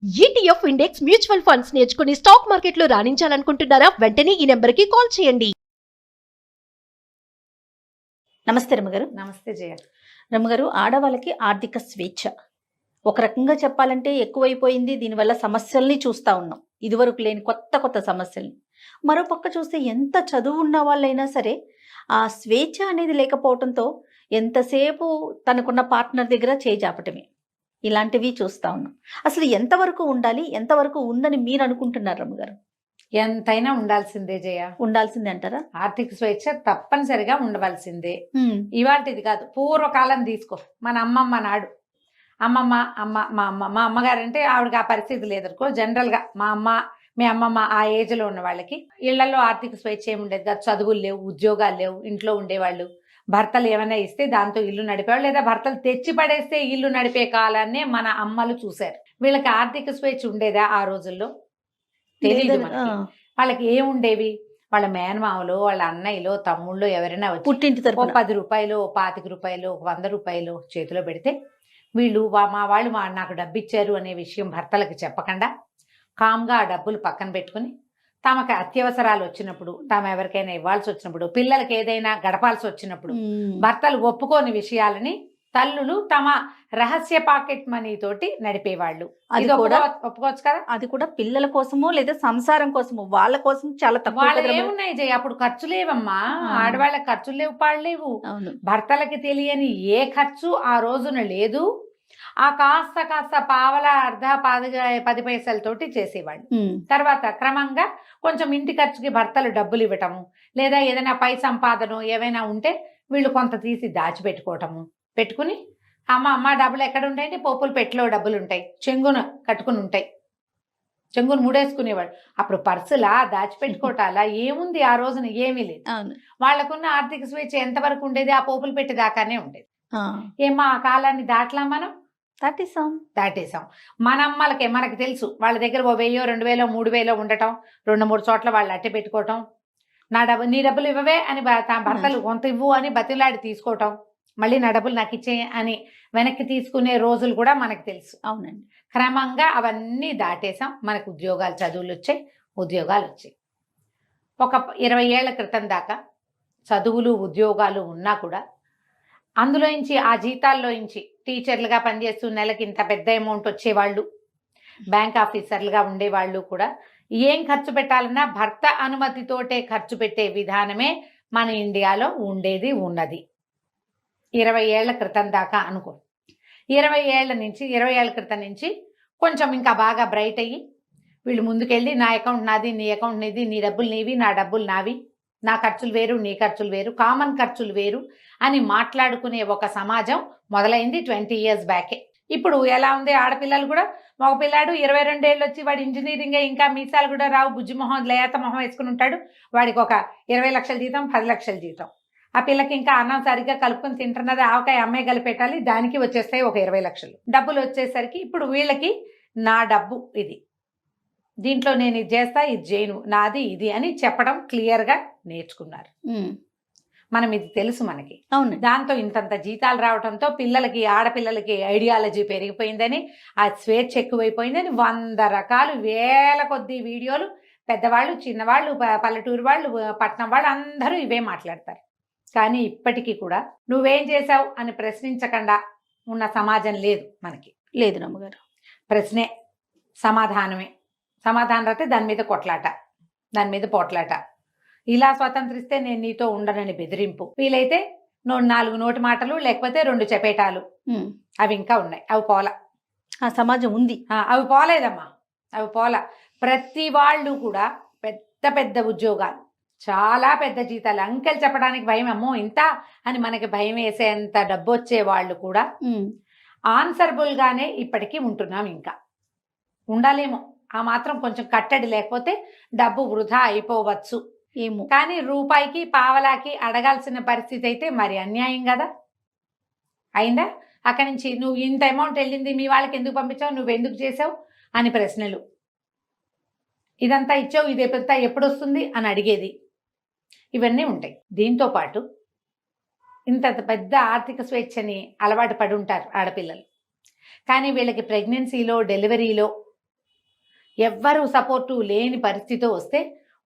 ETF index mutual funds నేర్చుకుని stock మార్కెట్లో రాణించాలనుకుంటున్నారా? వెంటనే ఈ నెంబర్కి కాల్ చేయండి. నమస్తే రమ్మగారు. నమస్తే జయ. రమ్మగారు, ఆడవాళ్ళకి ఆర్థిక స్వేచ్ఛ ఒక రకంగా చెప్పాలంటే ఎక్కువైపోయింది. దీనివల్ల సమస్యల్ని చూస్తూ ఉన్నాం, ఇదివరకు లేని కొత్త కొత్త సమస్యల్ని. మరోపక్క చూస్తే ఎంత చదువు ఉన్న వాళ్ళైనా సరే ఆ స్వేచ్ఛ అనేది లేకపోవడంతో ఎంతసేపు తనకున్న పార్ట్నర్ దగ్గర చేజాపటమే, ఇలాంటివి చూస్తూ ఉన్నాం. అసలు ఎంతవరకు ఉండాలి, ఎంతవరకు ఉందని మీరు అనుకుంటున్నారు రమ్మగారు? ఎంతైనా ఉండాల్సిందే జయ. ఉండాల్సిందే అంటారా? ఆర్థిక స్వేచ్ఛ తప్పనిసరిగా ఉండవలసిందే. ఇవాళది కాదు, పూర్వకాలం తీసుకో. మన అమ్మమ్మ నాడు మా అమ్మగారు అంటే ఆవిడకి ఆ పరిస్థితి లేదనుకో. జనరల్గా మా అమ్మ, మీ అమ్మమ్మ ఆ ఏజ్లో ఉన్న వాళ్ళకి ఇళ్లలో ఆర్థిక స్వేచ్ఛ ఏముండేది కాదు. చదువులు లేవు, ఉద్యోగాలు లేవు, ఇంట్లో ఉండేవాళ్ళు. భర్తలు ఏమైనా ఇస్తే దాంతో ఇల్లు నడిపేవాళ్ళు, లేదా భర్తలు తెచ్చి పడేస్తే ఇల్లు నడిపే కాలాన్నే మన అమ్మలు చూశారు. వీళ్ళకి ఆర్థిక స్వేచ్ఛ ఉండేదా ఆ రోజుల్లో? తెలియదు. వాళ్ళకి ఏముండేవి? వాళ్ళ మేనమామలో, వాళ్ళ అన్నయ్యలో, తమ్ముళ్ళు ఎవరైనా వచ్చి పుట్టింటి తరపున 10 రూపాయలు, 25 రూపాయలు, 100 రూపాయలు చేతిలో పెడితే వీళ్ళు మా వాళ్ళు నాకు డబ్బు ఇచ్చారు అనే విషయం భర్తలకు చెప్పకుండా కామ్గా ఆ డబ్బులు పక్కన పెట్టుకుని తమకు అత్యవసరాలు వచ్చినప్పుడు, తాము ఎవరికైనా ఇవ్వాల్సి వచ్చినప్పుడు, పిల్లలకి ఏదైనా గడపాల్సి వచ్చినప్పుడు భర్తలు ఒప్పుకోని విషయాలని తల్లులు తమ రహస్య పాకెట్ మనీ తోటి నడిపేవాళ్ళు. అది కూడా ఒప్పుకోవచ్చు కదా. అది కూడా పిల్లల కోసమో లేదా సంసారం కోసమో, వాళ్ళ కోసం చాలా తక్కువ. వాళ్ళు ఏమున్నాయి జయ, అప్పుడు ఖర్చు లేవమ్మా. ఆడవాళ్ళకి ఖర్చులు లేవు, పాడలేవు. భర్తలకి తెలియని ఏ ఖర్చు ఆ రోజున లేదు. ఆ కాస్త పావల అర్ధ 10 పైసలతోటి చేసేవాళ్ళు. తర్వాత క్రమంగా కొంచెం ఇంటి ఖర్చుకి భర్తలు డబ్బులు ఇవ్వటము, లేదా ఏదైనా పై సంపాదన ఏవైనా ఉంటే వీళ్ళు కొంత తీసి దాచిపెట్టుకోవటము. పెట్టుకుని అమ్మ డబ్బులు ఎక్కడ ఉంటాయంటే పోపులు పెట్టిలో డబ్బులు ఉంటాయి, చెంగున కట్టుకుని ఉంటాయి. చెంగును ముడేసుకునేవాడు. అప్పుడు పర్సులా దాచిపెట్టుకోవటాలా ఏముంది ఆ రోజున? ఏమీ లేదు. వాళ్ళకున్న ఆర్థిక స్వేచ్ఛ ఎంతవరకు ఉండేది? ఆ పోపులు పెట్టేదాకానే ఉండేది. ఏమా ఆ కాలాన్ని దాటలా మనం? దాటేసాం. మన అమ్మలకే మనకు తెలుసు. వాళ్ళ దగ్గర 1000, 2000, 3000 ఉండటం, 2-3 చోట్ల వాళ్ళు అట్టె పెట్టుకోవటం. నీ డబ్బులు ఇవ్వవే అని భర్తలు కొంత ఇవ్వు అని బతిలాడి తీసుకోవటం, మళ్ళీ నా డబ్బులు నాకు ఇచ్చే అని వెనక్కి తీసుకునే రోజులు కూడా మనకు తెలుసు. అవునండి. క్రమంగా అవన్నీ దాటేసాం. మనకు ఉద్యోగాలు, చదువులు వచ్చాయి, ఉద్యోగాలు వచ్చాయి. ఒక 20 ఏళ్ల క్రితం దాకా చదువులు, ఉద్యోగాలు ఉన్నా కూడా అందులోంచి, ఆ జీతాల్లోంచి టీచర్లుగా పనిచేస్తూ నెలకి ఇంత పెద్ద అమౌంట్ వచ్చేవాళ్ళు, బ్యాంక్ ఆఫీసర్లుగా ఉండేవాళ్ళు కూడా ఏం ఖర్చు పెట్టాలన్నా భర్త అనుమతితోటే ఖర్చు పెట్టే విధానమే మన ఇండియాలో ఉండేది, ఉన్నది. 20 ఏళ్ల క్రితం దాకా అనుకో. 20 ఏళ్ల క్రితం నుంచి కొంచెం ఇంకా బాగా బ్రైట్ అయ్యి వీళ్ళు ముందుకెళ్ళి నా అకౌంట్ నాది, నీ అకౌంట్ నీది, నీ డబ్బులు నీవి, నా డబ్బులు నావి, నా ఖర్చులు వేరు, నీ ఖర్చులు వేరు, కామన్ ఖర్చులు వేరు అని మాట్లాడుకునే ఒక సమాజం మొదలైంది 20 years బ్యాకే. ఇప్పుడు ఎలా ఉంది? ఆడపిల్లలు కూడా, మగ పిల్లాడు 22 ఏళ్ళు వచ్చి వాడు ఇంజనీరింగ్, ఇంకా మీసాలు కూడా రావు, బుజ్జి మొహం, లేత మొహం వేసుకుని ఉంటాడు. వాడికి ఒక 20 లక్షల జీతం, 10 లక్షల జీతం. ఆ పిల్లకి ఇంకా అన్నం సరిగ్గా కలుపుకొని తింటున్నది, ఆవకాయ అమ్మాయి కలిపెట్టాలి, దానికి వచ్చేస్తాయి ఒక 20 లక్షలు. డబ్బులు వచ్చేసరికి ఇప్పుడు వీళ్ళకి నా డబ్బు ఇది, దీంట్లో నేను ఇది చేస్తా, ఇది చేయను, నాది ఇది అని చెప్పడం క్లియర్గా నేర్చుకున్నారు. మనం ఇది తెలుసు మనకి. అవును. దాంతో ఇంతంత జీతాలు రావడంతో పిల్లలకి, ఆడపిల్లలకి ఐడియాలజీ పెరిగిపోయిందని, ఆ స్వేచ్ఛ ఎక్కువైపోయిందని 100 రకాలు, వేల కొద్ది వీడియోలు, పెద్దవాళ్ళు, చిన్నవాళ్ళు, పల్లెటూరు వాళ్ళు, పట్నం వాళ్ళు అందరూ ఇవే మాట్లాడతారు. కానీ ఇప్పటికీ కూడా నువ్వేం చేశావు అని ప్రశ్నించకుండా ఉన్న సమాజం లేదు మనకి. లేదు రమ్మగారు. ప్రశ్నే సమాధానమే. సమాధానం రాతే దాని మీద కొట్లాట, దాని మీద పోట్లాట. ఇలా స్వతంత్రిస్తే నేను నీతో ఉండనని బెదిరింపు. వీలైతే 4 నోటి మాటలు, లేకపోతే 2 చపేటాలు. అవి ఇంకా ఉన్నాయి, అవి పోల. ఆ సమాజం ఉంది, అవి పోలేదమ్మా, అవి పోల. ప్రతి వాళ్ళు కూడా పెద్ద పెద్ద ఉద్యోగాలు, చాలా పెద్ద జీతాలు, అంకెలు చెప్పడానికి భయం, అమ్మో ఇంత అని మనకి భయం వేసేంత డబ్బు వచ్చే వాళ్ళు కూడా ఆన్సరబుల్గానే ఇప్పటికీ ఉంటున్నాం. ఇంకా ఉండాలేమో ఆ మాత్రం కొంచెం కట్టడి, లేకపోతే డబ్బు వృధా అయిపోవచ్చు ఏమో. కానీ రూపాయికి, పావలాకి అడగాల్సిన పరిస్థితి అయితే మరి అన్యాయం కదా. అయిందా? అక్కడి నుంచి నువ్వు ఇంత అమౌంట్ వెళ్ళింది, మీ వాళ్ళకి ఎందుకు పంపించావు, నువ్వు ఎందుకు చేసావు అని ప్రశ్నలు. ఇదంతా ఇచ్చావు, ఇది ఎప్పుడు వస్తుంది అని అడిగేది. ఇవన్నీ ఉంటాయి. దీంతో పాటు ఇంత పెద్ద ఆర్థిక స్వేచ్ఛని అలవాటు పడి ఉంటారు ఆడపిల్లలు. కానీ వీళ్ళకి ప్రెగ్నెన్సీలో, డెలివరీలో ఎవ్వరూ సపోర్టు లేని పరిస్థితి వస్తే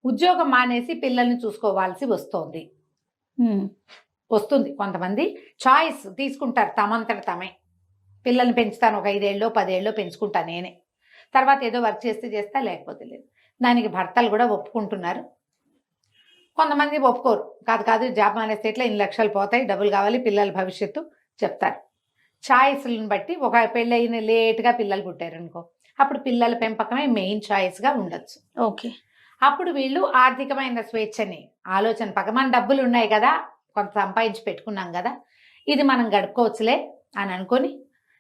ఉద్యోగం మానేసి పిల్లల్ని చూసుకోవాల్సి వస్తుంది. కొంతమంది చాయిస్ తీసుకుంటారు తమంతట తమే. పిల్లల్ని పెంచుతాను, ఒక 5 ఏళ్ళో 10 ఏళ్ళో పెంచుకుంటా నేనే, తర్వాత ఏదో వర్క్ చేస్తా లేకపోతే లేదు. దానికి భర్తలు కూడా ఒప్పుకుంటున్నారు. కొంతమంది ఒప్పుకోరు. కాదు జాబ్ మానేస్తే ఇట్లా 2 లక్షలు పోతాయి, డబ్బులు కావాలి, పిల్లల భవిష్యత్తు చెప్తారు. చాయిస్లను బట్టి ఒక పెళ్ళైన లేట్గా పిల్లలు పుట్టారనుకో, అప్పుడు పిల్లల పెంపకమే మెయిన్ చాయిస్గా ఉండొచ్చు. ఓకే. అప్పుడు వీళ్ళు ఆర్థికమైన స్వేచ్ఛని ఆలోచన మన డబ్బులు ఉన్నాయి కదా, కొంత సంపాదించి పెట్టుకున్నాం కదా, ఇది మనం గడుపుకోవచ్చులే అని అనుకొని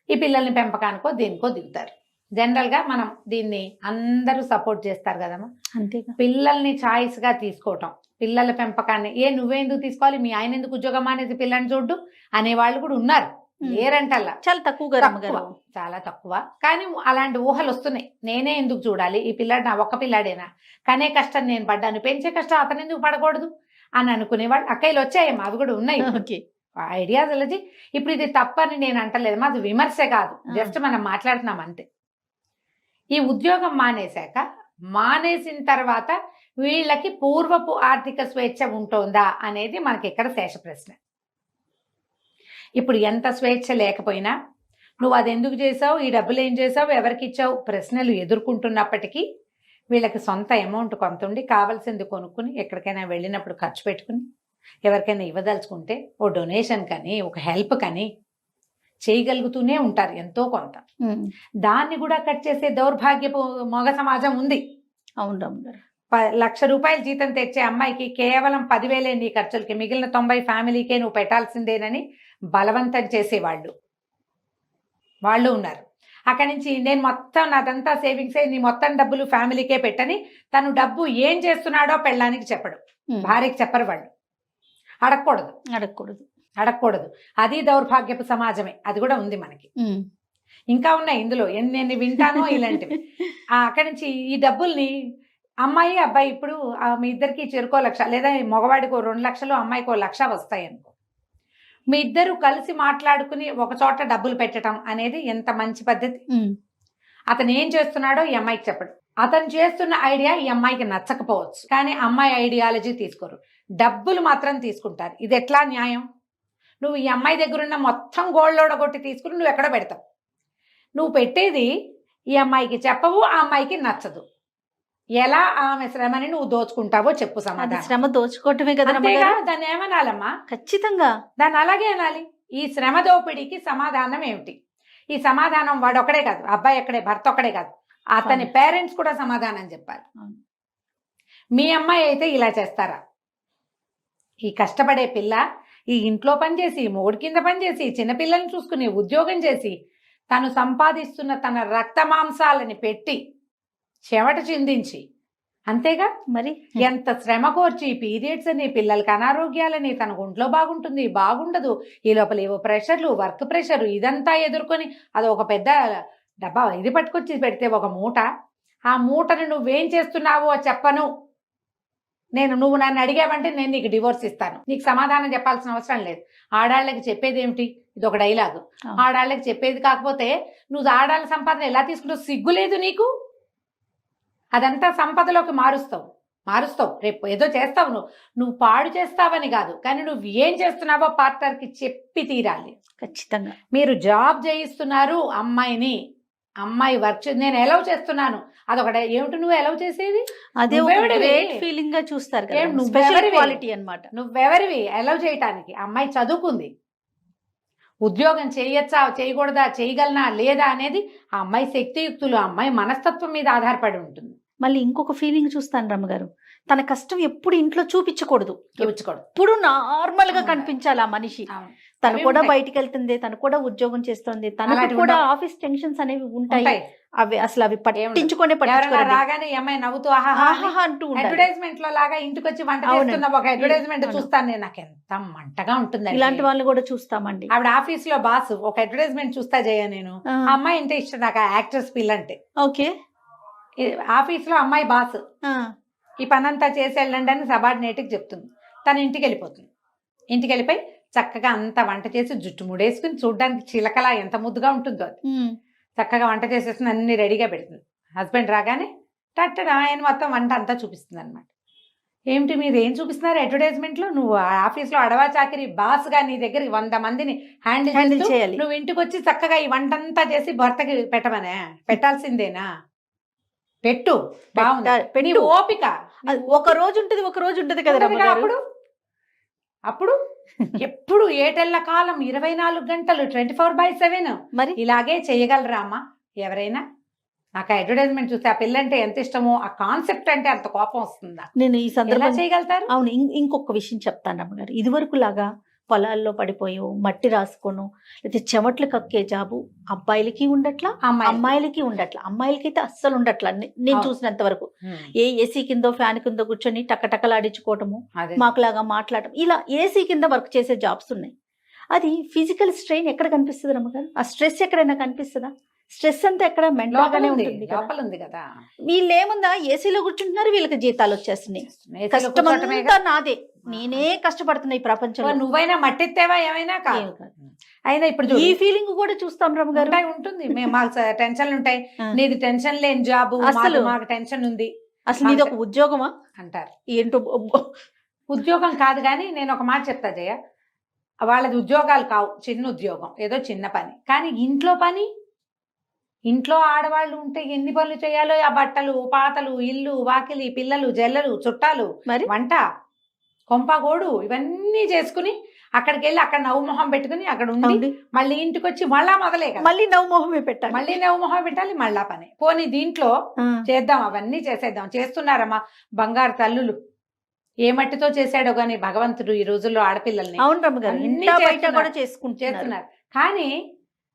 ఈ పిల్లల్ని పెంపకానికో దేనికో దిగుతారు. జనరల్గా మనం దీన్ని అందరూ సపోర్ట్ చేస్తారు కదమ్మా. అంతేగా. పిల్లల్ని చాయిస్గా తీసుకోవటం, పిల్లల పెంపకాన్ని నువ్వే ఎందుకు తీసుకోవాలి, మీ ఆయన ఎందుకు ఉద్యోగం అనేది పిల్లని చూడ్డు అనేవాళ్ళు కూడా ఉన్నారు, లేరంటల్లా. చాలా తక్కువ, చాలా తక్కువ. కానీ అలాంటి ఊహలు వస్తున్నాయి. నేనే ఎందుకు చూడాలి, ఈ పిల్లాడు నా ఒక్క పిల్లాడేనా, కనే కష్టం నేను పడ్డాను, పెంచే కష్టం అతను ఎందుకు పడకూడదు అని అనుకునేవాళ్ళు అక్కయ్యలు వచ్చాయేమో, అవి కూడా ఉన్నాయి. ఐడియాలజీ. ఇప్పుడు ఇది తప్పని నేను అంటలేదు, మాది విమర్శే కాదు, జస్ట్ మనం మాట్లాడుతున్నాం అంతే. ఈ ఉద్యోగం మానేసిన తర్వాత వీళ్ళకి పూర్వపు ఆర్థిక స్వేచ్ఛ ఉంటుందా అనేది మనకి ఇక్కడ శేష ప్రశ్న. ఇప్పుడు ఎంత స్వేచ్ఛ లేకపోయినా నువ్వు అది ఎందుకు చేసావు, ఈ డబ్బులు ఏం చేసావు, ఎవరికి ఇచ్చావు ప్రశ్నలు ఎదుర్కొంటున్నప్పటికీ వీళ్ళకి సొంత అమౌంట్ కొంత ఉండి కావాల్సింది కొనుక్కుని ఎక్కడికైనా వెళ్ళినప్పుడు ఖర్చు పెట్టుకుని ఎవరికైనా ఇవ్వదలుచుకుంటే ఓ డొనేషన్ కానీ ఒక హెల్ప్ కానీ చేయగలుగుతూనే ఉంటారు ఎంతో కొంత. దాన్ని కూడా కట్ చేసే దౌర్భాగ్యపు మగ సమాజం ఉంది. అవును. 1,00,000 రూపాయలు జీతం తెచ్చే అమ్మాయికి కేవలం 10,000 నీ ఖర్చులకి, మిగిలిన 90 ఫ్యామిలీకే నువ్వు పెట్టాల్సిందేనని బలవంతం చేసేవాళ్ళు వాళ్ళు ఉన్నారు. అక్కడి నుంచి నేను మొత్తం నాదంతా సేవింగ్స్ నీ మొత్తం డబ్బులు ఫ్యామిలీకే పెట్టని తను డబ్బు ఏం చేస్తున్నాడో పెళ్ళానికి చెప్పడు, భార్యకి చెప్పరు. వాళ్ళు అడగకూడదు. అది దౌర్భాగ్యపు సమాజమే. అది కూడా ఉంది మనకి, ఇంకా ఉన్నాయి ఇందులో ఎన్ని వింటానో ఇలాంటివి. అక్కడి నుంచి ఈ డబ్బుల్ని అమ్మాయి అబ్బాయి ఇప్పుడు మీ ఇద్దరికి చెరుకో 1,00,000 లేదా మగవాడికో 2 లక్షలు అమ్మాయికో 1,00,000 వస్తాయి అనుకో, మీ ఇద్దరు కలిసి మాట్లాడుకుని ఒక చోట డబ్బులు పెట్టడం అనేది ఎంత మంచి పద్ధతి. అతను ఏం చేస్తున్నాడో ఈ అమ్మాయికి చెప్పడు. అతను చేస్తున్న ఐడియా ఈ అమ్మాయికి నచ్చకపోవచ్చు, కానీ అమ్మాయి ఐడియాలజీ తీసుకోరు, డబ్బులు మాత్రం తీసుకుంటారు. ఇది ఎట్లా న్యాయం? నువ్వు ఈ అమ్మాయి దగ్గర ఉన్న మొత్తం గోల్డ్ తీసుకుని నువ్వు ఎక్కడ పెడతావు? నువ్వు పెట్టేది ఈ అమ్మాయికి చెప్పవు, ఆ అమ్మాయికి నచ్చదు. ఎలా ఆమె శ్రమని నువ్వు దోచుకుంటావో చెప్పు సమాధానం. శ్రమ దోచుకోవటమే కదా. దాన్ని ఏమనాలమ్మా? ఖచ్చితంగా దాన్ని అలాగే అనాలి. ఈ శ్రమ దోపిడీకి సమాధానం ఏమిటి? ఈ సమాధానం వాడు ఒకడే కాదు, అబ్బాయి ఒక్కడే, భర్త ఒక్కడే కాదు, అతని పేరెంట్స్ కూడా సమాధానం చెప్పాలి. మీ అమ్మాయి అయితే ఇలా చేస్తారా? ఈ కష్టపడే పిల్ల ఈ ఇంట్లో పనిచేసి, మొగుడి కింద పనిచేసి, చిన్నపిల్లల్ని చూసుకుని, ఉద్యోగం చేసి, తను సంపాదిస్తున్న తన రక్త మాంసాలని పెట్టి చెమట చిందించి, అంతేగా మరి ఎంత శ్రమ కోర్చి పీరియడ్స్ అని, పిల్లలకి అనారోగ్యాలని, తన ఒంట్లో బాగుంటుంది బాగుండదు, ఈ లోపల ఏవో ప్రెషర్లు, వర్క్ ప్రెషర్, ఇదంతా ఎదుర్కొని అది ఒక పెద్ద డబ్బా ఇది పట్టుకొచ్చి పెడితే ఒక మూట, ఆ మూటను నువ్వేం చేస్తున్నావో చెప్పను నువ్వు నన్ను అడిగావంటే నేను నీకు డివోర్స్ ఇస్తాను. నీకు సమాధానం చెప్పాల్సిన అవసరం లేదు. ఆడాళ్ళకి చెప్పేది ఏమిటి? ఇది ఒక డైలాగు. ఆడాళ్ళకి చెప్పేది కాకపోతే నువ్వు ఆడాళ్ళ సంపాదన ఎలా తీసుకుంటావు? సిగ్గు లేదు నీకు? అదంతా సంపదలోకి మారుస్తావు. రేపు ఏదో చేస్తావు, నువ్వు పాడు చేస్తావని కాదు, కానీ నువ్వు ఏం చేస్తున్నావో పార్ట్నర్కి చెప్పి తీరాలి. ఖచ్చితంగా. మీరు జాబ్ చేయిస్తున్నారు అమ్మాయిని, అమ్మాయి వర్క్ నేను ఎలౌ చేస్తున్నాను, అదొకటి ఏమిటి నువ్వు ఎలౌ చేసేది? అదే ఫీలింగ్ గా చూస్తారు కదా, క్వాలిటీ అన్నమాట. నువ్వెవరివి ఎలౌ చేయటానికి? అమ్మాయి చదువుకుంది, ఉద్యోగం చేయొచ్చా చేయకూడదా, చేయగలనా లేదా అనేది ఆ అమ్మాయి శక్తియుక్తులు, ఆ అమ్మాయి మనస్తత్వం మీద ఆధారపడి ఉంటుంది. మళ్ళీ ఇంకొక ఫీలింగ్ చూస్తాను రమ్మగారు, తన కష్టం ఎప్పుడు ఇంట్లో చూపించకూడదు, ఎప్పుడు నార్మల్ గా కనిపించాలి ఆ మనిషి. తను కూడా బయటికి వెళ్తుంది, తను కూడా ఉద్యోగం చేస్తుంది, తనకు కూడా ఆఫీస్ టెన్షన్స్ అనేవి ఉంటాయి, అవి అసలు అవి పట్టించుకునే రాగానే అమ్మాయి నవ్వుతూ అంటూ అడ్వర్టైజ్మెంట్ లో లాగా ఇంటికి వచ్చి వంట చేస్తున్న ఒక అడ్వర్టైజ్మెంట్ చూస్తాను నేను, నాకు ఎంత మంటగా ఉంటుంది. ఇలాంటి వాళ్ళని కూడా చూస్తామండి. ఆవిడ ఆఫీస్ లో బాస్ ఒక అడ్వర్టైజ్మెంట్ చూస్తా జయ నేను, అమ్మాయి అంటే ఇష్టం నాకు, యాక్ట్రెస్ పిల్ల అంటే. ఓకే. ఆఫీస్ లో అమ్మాయి బాస్ ఈ పనంతా చేసి వెళ్ళండి అని సబార్డినేట్కి చెప్తుంది. తను ఇంటికి వెళ్ళిపోతుంది. ఇంటికి వెళ్ళిపోయి చక్కగా అంత వంట చేసి జుట్టు ముడేసుకుని చూడ్డానికి చిలకలా ఎంత ముద్దుగా ఉంటుందో అది, చక్కగా వంట చేసేసుకుని అన్ని రెడీగా పెడుతుంది. హస్బెండ్ రాగానే టట్టడా ఆయన మొత్తం వంట అంతా చూపిస్తుంది అనమాట. ఏమిటి మీరు ఏం చూపిస్తున్నారు అడ్వర్టైజ్మెంట్లో? నువ్వు ఆఫీస్లో అడవా చాకిరి బాస్గా నీ దగ్గరికి 100 మందిని హ్యాండిల్ హ్యాండిల్ చేయాలి. నువ్వు ఇంటికి వచ్చి చక్కగా ఈ వంటంతా చేసి భర్తకి పెట్టమనే? పెట్టాల్సిందేనా? పెట్టు, బాగుంది. నీ ఓపిక అది ఒక రోజు ఉంటుంది, ఒక రోజు ఉంటుంది కదా ఉండదుగా అప్పుడు. అప్పుడు ఎప్పుడు ఏటెళ్ళ కాలం 24 గంటలు 24/7 మరి ఇలాగే చేయగలరా అమ్మా ఎవరైనా? నాకు అడ్వర్టైజ్మెంట్ చూస్తే ఆ పిల్లంటే ఎంత ఇష్టమో, ఆ కాన్సెప్ట్ అంటే అంత కోపం వస్తుందా? నేను ఈ ఎలా సందర్భం చేయగలుగుతారు? అవును, ఇంకొక విషయం చెప్తాను రమ్మగారు. ఇదివరకు లాగా పొలాల్లో పడిపోయో మట్టి రాసుకోను లేకపోతే చెమట్లు కక్కే జాబు అబ్బాయిలకి ఉండట్లా, అమ్మాయిలకి ఉండట్లా. అమ్మాయిలకైతే అస్సలు ఉండట్లా నేను అవును. చూసినంత వరకు. ఏ ఏసీ కిందో ఫ్యాన్ కిందో కూర్చొని టకటకలాడించుకోవటము, అదే. మాకులాగా మాట్లాడటం, ఇలా ఏసీ కింద వర్క్ చేసే జాబ్స్ ఉన్నాయి. అది ఫిజికల్ స్ట్రెయిన్ ఎక్కడ కనిపిస్తుంది రమ్మగారు? ఆ స్ట్రెస్ ఎక్కడైనా కనిపిస్తుందా? స్ట్రెస్ అంతా ఎక్కడ మెంటల్ లోపల గానే ఉంది, ఉంటుంది కదా. లోపల ఉంది కదా. వీళ్ళు ఏముందా ఏసీలో కూర్చుంటున్నారు, వీళ్ళకి జీతాలు వచ్చేస్తున్నాయి. ఏసీలో కష్టం కూర్చోటమేగా. అంతా నాదే, నేనే కష్టపడుతున్నా ఈ ప్రపంచంలో. నువ్వైనా మట్టిత్తేవా ఏమైనా కాదు. ఏం కాదు. అయినా ఇప్పుడు ఈ చూడు, ఫీలింగ్ కూడా చూస్తాం రమ్మ గారు. ఉంటుంది. మేము మాకు టెన్షన్లు ఉంటాయి. ఆ. నీది టెన్షన్ లేని జాబు, అసలు. మాకు టెన్షన్ ఉంది అసలు నీది ఒక ఉద్యోగమా అంటారు. ఏంటో ఉద్యోగం కాదు కానీ నేను ఒక మాట చెప్తా జయ, వాళ్ళది ఉద్యోగాలు కావు, చిన్న ఉద్యోగం, ఏదో చిన్న పని. కానీ ఇంట్లో పని, ఇంట్లో ఆడవాళ్ళు ఉంటే ఎన్ని పనులు చేయాలో, ఆ బట్టలు పాతలు, ఇల్లు వాకిలి, పిల్లలు జల్లలు చుట్టాలు, మరి వంట కొంపగోడు ఇవన్నీ చేసుకుని అక్కడికి వెళ్ళి అక్కడ నవ్వు మొహం పెట్టుకుని అక్కడ ఉండి అవును. మళ్ళీ ఇంటికి వచ్చి మళ్ళా మొదలే కదా, మళ్ళీ నవ్వు మొహమే పెట్టాలి. మళ్ళీ నవ్వు మొహం పెట్టాలి, మళ్ళా పని. పోనీ దీంట్లో ఆ. చేద్దాం, అవన్నీ చేసేద్దాం. చేస్తున్నారమ్మా బంగారు తల్లులు. ఏ మట్టితో చేశాడో గాని భగవంతుడు ఈ రోజుల్లో ఆడపిల్లల్ని అవును రమ్మ గారు, అన్నీ ఇంట్లో బయట చేస్తున్నారు. కూడా చేసుకుంటున్నారు. చేస్తున్నారు. కానీ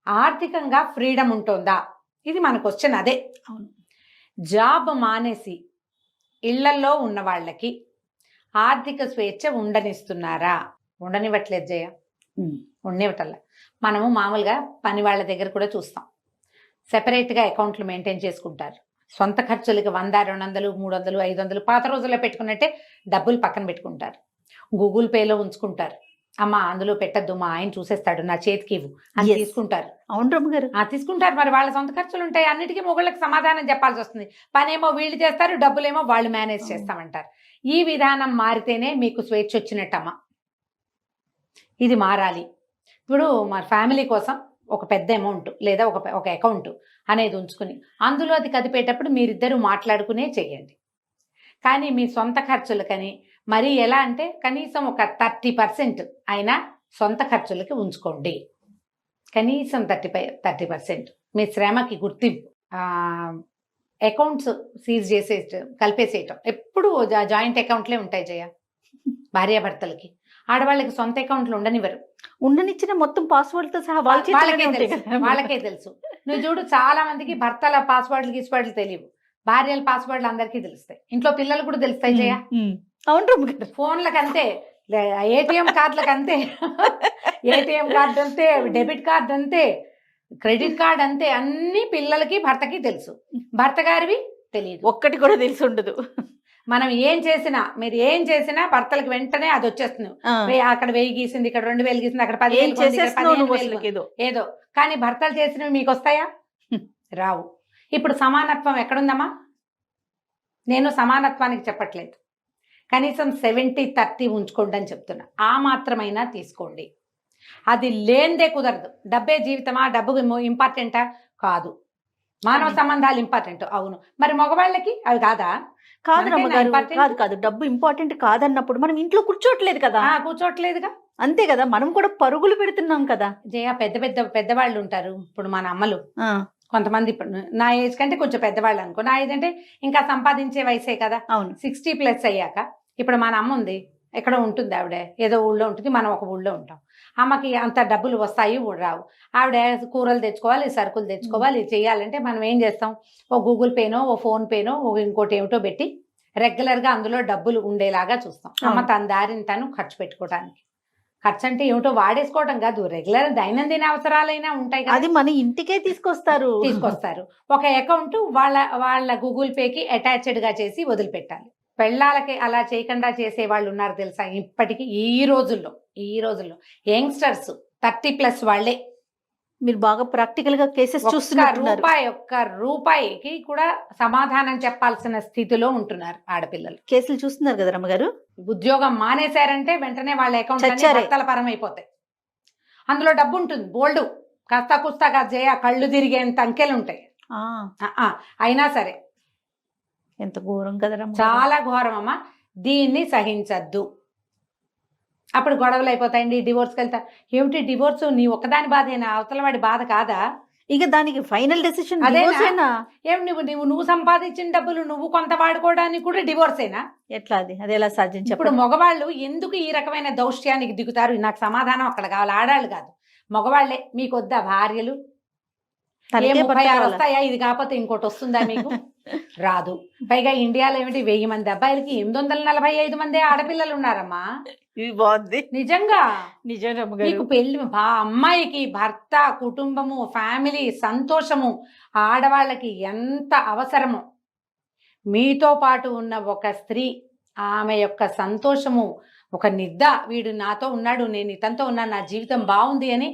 ఆర్థికంగా ఫ్రీడమ్ ఉంటుందా? ఇది మన క్వశ్చన్. అదే అవును. జాబ్ మానేసి ఇళ్లల్లో ఉన్న వాళ్ళకి ఆర్థిక స్వేచ్ఛ ఉండనిస్తున్నారా? ఉండనివ్వట్లేదు జయ, ఉండనివ్వటల్లా. మనము మామూలుగా పని వాళ్ళ దగ్గర కూడా చూస్తాం, సెపరేట్గా అకౌంట్లు మెయింటైన్ చేసుకుంటారు. సొంత ఖర్చులకి 100, 200, 300, 500 పాత రోజుల్లో పెట్టుకున్నట్టే డబ్బులు పక్కన పెట్టుకుంటారు. గూగుల్ పేలో ఉంచుకుంటారు. అమ్మా అందులో పెట్టద్దు, మా ఆయన చూసేస్తాడు, నా చేతికి ఇవ్వు అని Yes. తీసుకుంటారు. అవును రమ్మ గారు. తీసుకుంటారు. మరి వాళ్ళ సొంత ఖర్చులు ఉంటాయి, అన్నిటికీ మొగుళ్ళకి సమాధానం చెప్పాల్సి వస్తుంది. పనేమో వీళ్ళు చేస్తారు, డబ్బులేమో వాళ్ళు మేనేజ్ చేస్తామంటారు. ఈ విధానం మారితేనే మీకు స్వేచ్ఛ వచ్చినట్టమ్మా. ఇది మారాలి. ఇప్పుడు మా ఫ్యామిలీ కోసం ఒక పెద్ద అమౌంట్ లేదా ఒక అకౌంట్ అనేది ఉంచుకుని అందులో అది కదిపేటప్పుడు మీరిద్దరూ మాట్లాడుకునే చెయ్యండి. కానీ మీ సొంత ఖర్చులకని మరి ఎలా అంటే కనీసం ఒక 30% అయినా సొంత ఖర్చులకి ఉంచుకోండి. కనీసం 30% మీ శ్రమకి గుర్తింపు. అకౌంట్స్ సీజ్ కలిపేసేయటం. ఎప్పుడు జాయింట్ అకౌంట్లే ఉంటాయి జయ భార్యాభర్తలకి. ఆడవాళ్ళకి సొంత అకౌంట్లు ఉండనివ్వరు. ఉండనిచ్చిన మొత్తం పాస్వర్డ్ తో సహా వాళ్ళ చేతిలోనే ఉంటాయి కదా. వాళ్ళకే తెలుసు. నువ్వు చూడు, చాలా మందికి భర్తల పాస్వర్డ్లు తెలియవు, భార్యల పాస్వర్డ్లు అందరికీ తెలుస్తాయి. ఇంట్లో పిల్లలు కూడా తెలుస్తాయి జయ. అవును రమ్మ గారు. ఫోన్లకు అంతే, ఏటీఎం కార్డులకు అంతే, ఏటీఎం కార్డు అంతే, డెబిట్ కార్డు అంతే, క్రెడిట్ కార్డు అంతే. అన్ని పిల్లలకి భర్తకి తెలుసు, భర్త గారివి తెలియదు. ఒక్కటి కూడా తెలిసి ఉండదు. మనం ఏం చేసినా, మీరు ఏం చేసినా భర్తలకు వెంటనే అది వచ్చేస్తుంది. అక్కడ 1000 గీసింది, ఇక్కడ 2000 గీసింది, అక్కడ 10,000 ఏదో. కానీ భర్తలు చేసినవి మీకు వస్తాయా? రావు. ఇప్పుడు సమానత్వం ఎక్కడుందమ్మా? నేను సమానత్వానికి చెప్పట్లేదు, కనీసం 70-30 ఉంచుకోండి అని చెప్తున్నా. ఆ మాత్రమైనా తీసుకోండి. అది లేనిదే కుదరదు. డబ్బే జీవితమా? డబ్బు ఇంపార్టెంటా? కాదు. మానవ సంబంధాలు ఇంపార్టెంట్. అవును. మరి మగవాళ్ళకి అవి కాదా? కాదు రమ్మ గారు, కాదు. డబ్బు ఇంపార్టెంట్ కాదన్నప్పుడు మనం ఇంట్లో కూర్చోట్లేదు కదా. కూర్చోట్లేదుగా. అంతే కదా, మనం కూడా పరుగులు పెడుతున్నాం కదా. జయ, పెద్దవాళ్ళు ఉంటారు. ఇప్పుడు మన అమ్మలు కొంతమంది, ఇప్పుడు నా ఏజ్ కంటే కొంచెం పెద్దవాళ్ళు అనుకో. నా ఏజ్ అంటే ఇంకా సంపాదించే వయసే కదా. అవును. 60+ అయ్యాక ఇప్పుడు మన అమ్మ ఉంది, ఎక్కడో ఉంటుంది, ఆవిడ ఏదో ఊళ్ళో ఉంటుంది, మనం ఒక ఊళ్ళో ఉంటాం. అమ్మకి అంత డబ్బులు వస్తాయి రావు. ఆవిడ కూరలు తెచ్చుకోవాలి, సరుకులు తెచ్చుకోవాలి, చేయాలంటే మనం ఏం చేస్తాం? ఓ గూగుల్ పేనో, ఓ ఫోన్ పేనో, ఇంకోటి ఏమిటో పెట్టి రెగ్యులర్గా అందులో డబ్బులు ఉండేలాగా చూస్తాం. అమ్మ తన దారిని తను ఖర్చు పెట్టుకోవడానికి. ఖర్చు అంటే ఏమిటో వాడేసుకోవడం కాదు, రెగ్యులర్ దైనందిన అవసరాలైనా ఉంటాయి కదా, అది మన ఇంటికే తీసుకొస్తారు. ఒక అకౌంట్ వాళ్ళ గూగుల్ పేకి అటాచ్డ్గా చేసి వదిలిపెట్టాలి. పెళ్ళాలకి అలా చేయకుండా చేసే వాళ్ళు ఉన్నారు తెలుసా ఇప్పటికీ. ఈ రోజుల్లో యంగ్స్టర్స్ 30+ వాళ్ళే మీరు బాగా ప్రాక్టికల్ గా కేసెస్ చూస్తున్నారు. ఒక్క రూపాయికి కూడా సమాధానం చెప్పాల్సిన స్థితిలో ఉంటున్నారు ఆడపిల్లలు. కేసులు చూస్తున్నారు కదా రమ్మగారు. ఉద్యోగం మానేశారంటే వెంటనే వాళ్ళ అకౌంట్ చచ్చారే. భర్తల పరం అయిపోతాయి. అందులో డబ్బు ఉంటుంది బోల్డు, కాస్త కుస్తాగా జయ కళ్ళు తిరిగేంత అంకెలు ఉంటాయి. అయినా సరే ఎంత ఘోరం కదా రమ్మగారు. చాలా ఘోరం అమ్మా. దీన్ని సహించద్దు. అప్పుడు గొడవలు అయిపోతాయండి, డివోర్స్కి వెళ్తా. ఏమిటి డివోర్స్? నీ ఒక్కదాని బాధేనా? అవతల వాడి బాధ కాదా? ఇక దానికి ఫైనల్ డెసిషన్ అదేనా? ఏం నువ్వు సంపాదించిన డబ్బులు నువ్వు కొంత వాడుకోవడానికి కూడా డివోర్సేనా? ఎట్లా అది ఎలా సాధ్యం? ఇప్పుడు మగవాళ్ళు ఎందుకు ఈ రకమైన దౌష్ట్యానికి దిగుతారు? నాకు సమాధానం అక్కడ కావాలి. ఆడాళ్ళు కాదు, మగవాళ్లే. మీకు వద్దా భార్యలు? 36 వస్తాయా? ఇది కాకపోతే ఇంకోటి వస్తుందా మీకు? రాదు. పైగా ఇండియాలో ఏమిటి 1000 మంది అబ్బాయిలకి 845 మంది ఆడపిల్లలు ఉన్నారమ్మా. ఇది బాగుంది నిజంగా. నిజం. మీకు పెళ్లి అమ్మాయికి భర్త, కుటుంబము, ఫ్యామిలీ, సంతోషము ఆడవాళ్ళకి ఎంత అవసరమో, మీతో పాటు ఉన్న ఒక స్త్రీ ఆమె యొక్క సంతోషము, ఒక నిద్ద, వీడు నాతో ఉన్నాడు, నేను ఇతనితో ఉన్నాను, నా జీవితం బాగుంది అని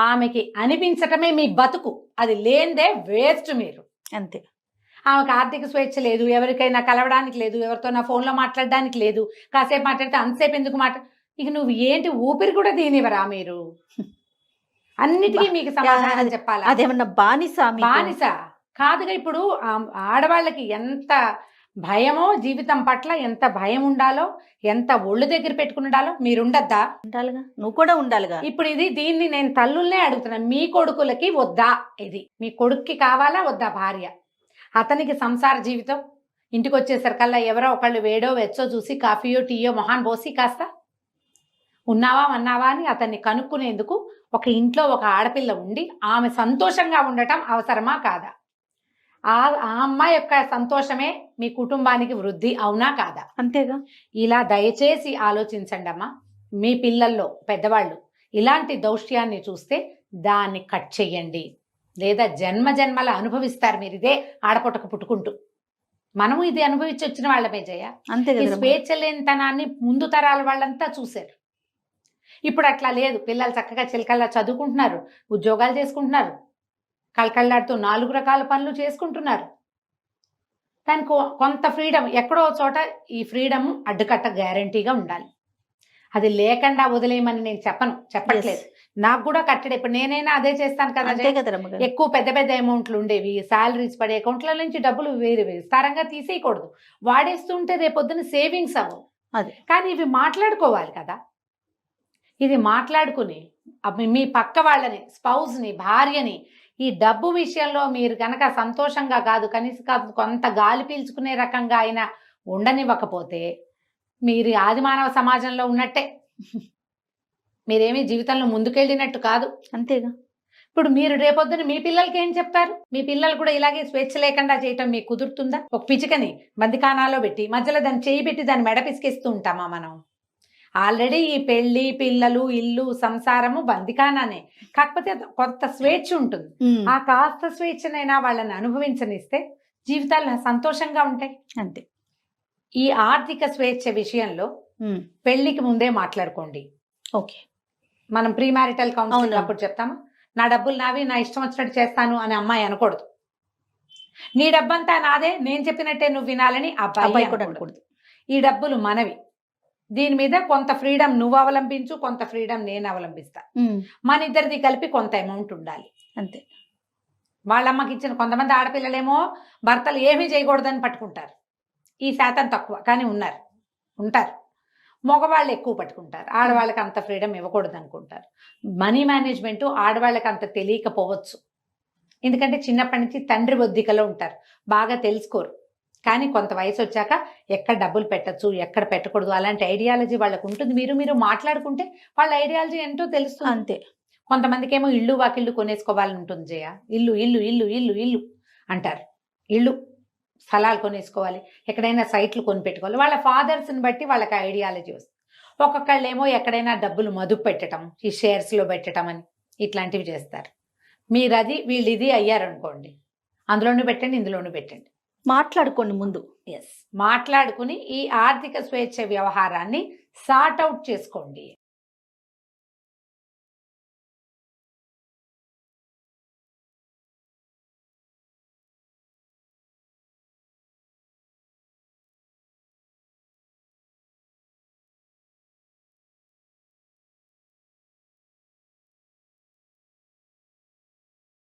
ఆమెకి అనిపించటమే మీ బతుకు. అది లేనిదే వేస్ట్ మీరు. అంతే. ఆమెకు ఆర్థిక స్వేచ్ఛ లేదు, ఎవరికైనా కలవడానికి లేదు, ఎవరితో నా ఫోన్లో మాట్లాడడానికి లేదు. కాసేపు మాట్లాడితే అంతసేపు ఎందుకు ఇక నువ్వు ఏంటి ఊపిరి కూడా దీనివరా మీరు? అన్నిటికీ మీకు సమాధానం చెప్పాలా? అదేమన్నా బానిస? బానిస కాదుగా. ఇప్పుడు ఆడవాళ్ళకి ఎంత భయమో, జీవితం పట్ల ఎంత భయం ఉండాలో, ఎంత ఒళ్ళు దగ్గర పెట్టుకుని ఉండాలో మీరు ఉండద్దా? ఉండాలిగా, నువ్వు కూడా ఉండాలిగా. ఇప్పుడు దీన్ని నేను తల్లుల్నే అడుగుతున్నా. మీ కొడుకులకి వద్దా? ఇది మీ కొడుక్కి కావాలా వద్దా భార్య? అతనికి సంసార జీవితం, ఇంటికి వచ్చేసరికల్లా ఎవరో ఒకళ్ళు వేడో వెచ్చో చూసి కాఫీయో టీయో మొహాన్ పోసి కాస్త ఉన్నావా అన్నావా అని అతన్ని కనుక్కునేందుకు ఒక ఇంట్లో ఒక ఆడపిల్ల ఉండి ఆమె సంతోషంగా ఉండటం అవసరమా కాదా? ఆ అమ్మాయి యొక్క సంతోషమే మీ కుటుంబానికి వృద్ధి, అవునా కాదా? అంతేగా. ఇలా దయచేసి ఆలోచించండి అమ్మా. మీ పిల్లల్లో పెద్దవాళ్ళు ఇలాంటి దౌష్ట్యాన్ని చూస్తే దాన్ని కట్ చెయ్యండి, లేదా జన్మ జన్మల అనుభవిస్తారు మీరు ఇదే ఆడపొట్టకు పుట్టుకుంటూ. మనము ఇది అనుభవించి వచ్చిన వాళ్ళమే జయ. అంతే ఈ కదా. స్వేచ్ఛ లేనితనాన్ని ముందు తరాల వాళ్ళంతా చూశారు. ఇప్పుడు అట్లా లేదు. పిల్లలు చక్కగా చిలకల్లా చదువుకుంటున్నారు, ఉద్యోగాలు చేసుకుంటున్నారు, కళకళ్ళాడుతూ 4 రకాల పనులు చేసుకుంటున్నారు. దానికి కొంత ఫ్రీడమ్, ఎక్కడో చోట ఈ ఫ్రీడమ్ అడ్డుకట్ట గ్యారంటీగా ఉండాలి. అది లేకుండా వదిలేయమని నేను చెప్పట్లేదు. నాకు కూడా కట్టడే. ఇప్పుడు నేనైనా అదే చేస్తాను కదా. ఎక్కువ పెద్ద పెద్ద అమౌంట్లు ఉండేవి, శాలరీస్ పడే అకౌంట్ల నుంచి డబ్బులు వేరే విస్తారంగా తీసేయకూడదు. వాడేస్తుంటే రేపొద్దున సేవింగ్స్ అవ్వవు. అదే. కానీ ఇవి మాట్లాడుకోవాలి కదా. ఇది మాట్లాడుకుని మీ పక్క వాళ్ళని, స్పౌస్ని, భార్యని ఈ డబ్బు విషయంలో మీరు కనుక సంతోషంగా కాదు, కనీసం కొంత గాలి పీల్చుకునే రకంగా అయినా ఉండనివ్వకపోతే మీరు ఆదిమానవ సమాజంలో ఉన్నట్టే. మీరేమీ జీవితంలో ముందుకెళ్ళినట్టు కాదు. అంతేగా. ఇప్పుడు మీరు రేపొద్దున మీ పిల్లలకి ఏం చెప్తారు? మీ పిల్లలు కూడా ఇలాగే స్వేచ్ఛ లేకుండా చేయటం మీకు కుదురుతుందా? ఒక పిచికని బందికానాలో పెట్టి మధ్యలో దాన్ని చేయి పెట్టి దాన్ని మెడ పిసికేస్తూ ఉంటామా మనం? ఆల్రెడీ ఈ పెళ్లి, పిల్లలు, ఇల్లు, సంసారము బందికానానే. కాకపోతే కొంత స్వేచ్ఛ ఉంటుంది. ఆ కాస్త స్వేచ్ఛనైనా వాళ్ళని అనుభవించనిస్తే జీవితాలు సంతోషంగా ఉంటాయి. అంతే. ఈ ఆర్థిక స్వేచ్ఛ విషయంలో పెళ్లికి ముందే మాట్లాడుకోండి. ఓకే. మనం ప్రీ మ్యారిటల్ కౌన్సిలింగ్ అప్పుడు చెప్తాము, నా డబ్బులు నావి, నా ఇష్టం వచ్చినట్టు చేస్తాను అని అమ్మాయి అనకూడదు. నీ డబ్బంతా నాదే, నేను చెప్పినట్టే నువ్వు వినాలని అబ్బాయి కూడా అనకూడదు. ఈ డబ్బులు మనవి, దీని మీద కొంత ఫ్రీడమ్ నువ్వు అవలంబించు, కొంత ఫ్రీడమ్ నేను అవలంబిస్తా. మన ఇద్దరిది కలిపి కొంత అమౌంట్ ఉండాలి. అంతే. వాళ్ళమ్మకి ఇచ్చిన కొంతమంది ఆడపిల్లలేమో భర్తలు ఏమీ చేయకూడదని పట్టుకుంటారు. ఈ శాతం తక్కువ, కానీ ఉంటారు. మగవాళ్ళు ఎక్కువ పట్టుకుంటారు. ఆడవాళ్ళకి అంత ఫ్రీడమ్ ఇవ్వకూడదు అనుకుంటారు. మనీ మేనేజ్మెంట్ ఆడవాళ్ళకి అంత తెలియకపోవచ్చు. ఎందుకంటే చిన్నప్పటి నుంచి తండ్రి ఒద్దికలో ఉంటారు, బాగా తెలుసుకోరు. కానీ కొంత వయసు వచ్చాక ఎక్కడ డబ్బులు పెట్టచ్చు, ఎక్కడ పెట్టకూడదు, అలాంటి ఐడియాలజీ వాళ్ళకు ఉంటుంది. మీరు మాట్లాడుకుంటే వాళ్ళ ఐడియాలజీ ఏంటో తెలుస్తుంది. అంతే. కొంతమందికి ఏమో ఇల్లు వాకిళ్ళు కొనేసుకోవాలని ఉంటుంది జయ. ఇల్లు ఇల్లు ఇల్లు ఇల్లు ఇల్లు అంటారు. ఇల్లు స్థలాలు కొనేసుకోవాలి, ఎక్కడైనా సైట్లు కొనిపెట్టుకోవాలి. వాళ్ళ ఫాదర్స్ని బట్టి వాళ్ళకి ఐడియాలజీ వస్తుంది. ఒక్కొక్కళ్ళు ఏమో ఎక్కడైనా డబ్బులు మదుపు పెట్టడం, ఈ షేర్స్లో పెట్టడం అని ఇట్లాంటివి చేస్తారు. మీరు అది వీళ్ళు ఇది అయ్యారనుకోండి, అందులోనూ పెట్టండి, ఇందులోనూ పెట్టండి. మాట్లాడుకోండి ముందు. మాట్లాడుకుని ఈ ఆర్థిక స్వేచ్ఛ వ్యవహారాన్ని సార్ట్ అవుట్ చేసుకోండి.